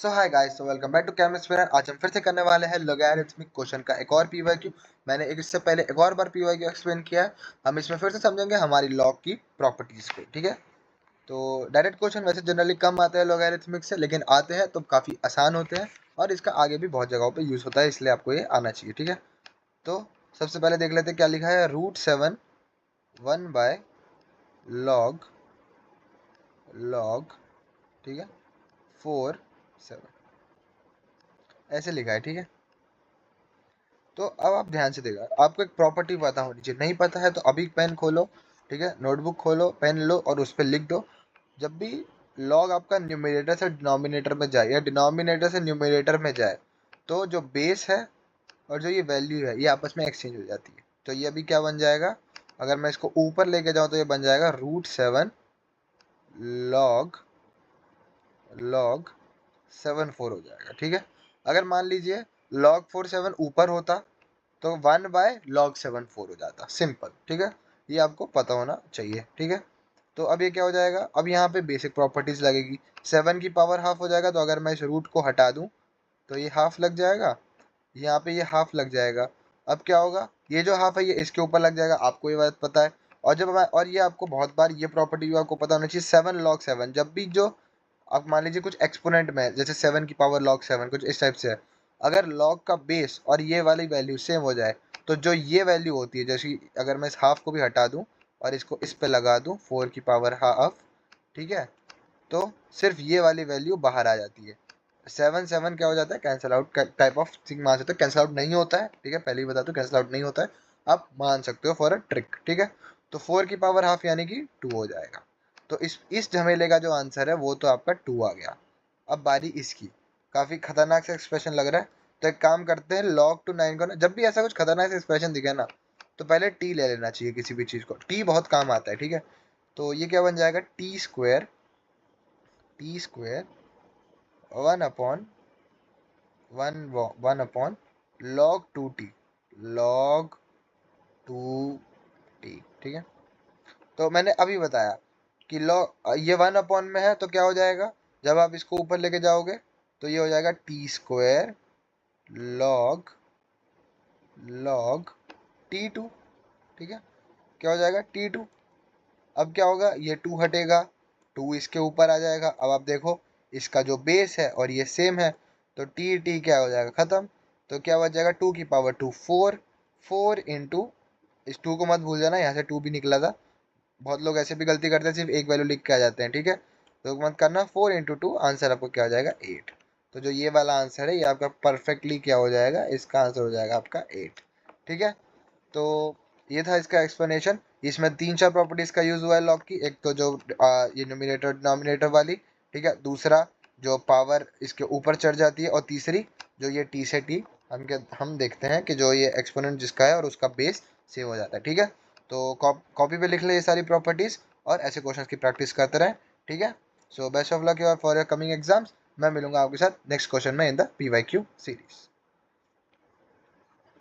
So hi guys, so welcome back to chemistry. आज हम फिर से करने वाले हैं लॉगरिथमिक क्वेश्चन का एक और पीवाईक्यू। मैंने इससे पहले एक और बार पीवाईक्यू एक्सप्लेन किया है। हम इसमें फिर से समझेंगे हमारी लॉग की प्रॉपर्टीज को। ठीक है, तो डायरेक्ट क्वेश्चन वैसे जनरली कम आते हैं लॉगरिथमिक से, लेकिन आते हैं तो काफ़ी आसान होते हैं और इसका आगे भी बहुत जगहों पर यूज़ होता है, इसलिए आपको ये आना चाहिए। ठीक है, तो सबसे पहले देख लेते हैं क्या लिखा है। √7 1/log ठीक है 4/7 ऐसे लिखा है। ठीक है, तो अब आप ध्यान से देखा, आपको एक प्रॉपर्टी पता होनी चाहिए। नहीं पता है तो अभी पेन खोलो, ठीक है, नोटबुक खोलो, पेन लो और उस पर लिख दो। जब भी लॉग आपका न्यूमरेटर से डिनोमिनेटर में जाए या डिनोमिनेटर से न्यूमरेटर में जाए, तो जो बेस है और जो ये वैल्यू है ये आपस में एक्सचेंज हो जाती है। तो ये अभी क्या बन जाएगा, अगर मैं इसको ऊपर लेके जाऊँ तो ये बन जाएगा √7 log 7/4 हो जाएगा। ठीक है, अगर मान लीजिए log 4/7 ऊपर होता तो 1/log 7/4 हो जाता, सिंपल। ठीक है, ये आपको पता होना चाहिए। ठीक है, तो अब ये क्या हो जाएगा, अब यहाँ पे बेसिक प्रॉपर्टीज लगेगी। 7 की पावर हाफ हो जाएगा, तो अगर मैं इस रूट को हटा दूँ तो ये हाफ लग जाएगा, यहाँ पे ये हाफ लग जाएगा। अब क्या होगा, ये जो हाफ है ये इसके ऊपर लग जाएगा, आपको ये बात पता है। और ये आपको बहुत बार ये प्रॉपर्टी भी आपको पता होना चाहिए, 7/log 7। जब भी जो आप मान लीजिए कुछ एक्सपोनेंट में, जैसे 7 की पावर log 7 कुछ इस टाइप से है, अगर लॉग का बेस और ये वाली वैल्यू सेम हो जाए तो जो ये वैल्यू होती है, जैसे अगर मैं इस हाफ को भी हटा दूं और इसको इस पे लगा दूं 4 की पावर हाफ, ठीक है, तो सिर्फ ये वाली वैल्यू बाहर आ जाती है। 7/7 क्या हो जाता है, cancel out type of thing मान सकते हो। कैंसिल आउट नहीं होता है, ठीक है, पहले ही बता दो, कैंसिल आउट नहीं होता है, आप मान सकते हो फॉर अ ट्रिक। ठीक है, तो 4 की पावर हाफ यानी कि 2 हो जाएगा। तो इस झमेले का जो आंसर है वो तो आपका 2 आ गया। अब बारी इसकी, काफी खतरनाक सा एक्सप्रेशन लग रहा है, तो एक काम करते हैं, log 2 9 को ना, जब भी ऐसा कुछ खतरनाक सा एक्सप्रेशन दिखे ना, तो पहले टी ले लेना चाहिए किसी भी चीज को। टी बहुत काम आता है। ठीक है, तो ये क्या बन जाएगा, T square 1/log 2t log 2t। ठीक है, तो मैंने अभी बताया कि लॉग ये 1 में है, तो क्या हो जाएगा, जब आप इसको ऊपर लेके जाओगे तो ये हो जाएगा टी² log T2। ठीक है, क्या हो जाएगा T2। अब क्या होगा, ये 2 हटेगा, 2 इसके ऊपर आ जाएगा। अब आप देखो, इसका जो बेस है और ये सेम है, तो टी क्या हो जाएगा, खत्म। तो क्या बच जाएगा, 2 की पावर 2 4, 4 इंटू, इस 2 को मत भूल जाना, यहाँ से 2 भी निकला था। बहुत लोग ऐसे भी गलती करते हैं, सिर्फ एक वैल्यू लिख के आ जाते हैं। ठीक है, तो मत करना, 4 इंटू 2, आंसर आपको क्या हो जाएगा, 8। तो जो ये वाला आंसर है ये आपका परफेक्टली क्या हो जाएगा, इसका आंसर हो जाएगा आपका 8। ठीक है, तो ये था इसका एक्सप्लेनेशन। इसमें 3-4 प्रॉपर्टीज का यूज हुआ है लॉग की। एक तो जो ये न्यूमरेटर डिनोमिनेटर वाली, ठीक है, दूसरा जो पावर इसके ऊपर चढ़ जाती है, और तीसरी जो ये टी से टी, हम देखते हैं कि जो ये एक्सपोनेंट जिसका है और उसका बेस सेम हो जाता है। ठीक है, तो कॉपी पे लिख ले ये सारी प्रॉपर्टीज और ऐसे क्वेश्चंस की प्रैक्टिस करते रहें। ठीक है, so best of luck for your coming exams. मैं मिलूंगा आपके साथ नेक्स्ट क्वेश्चन में इन द पीवाईक्यू सीरीज।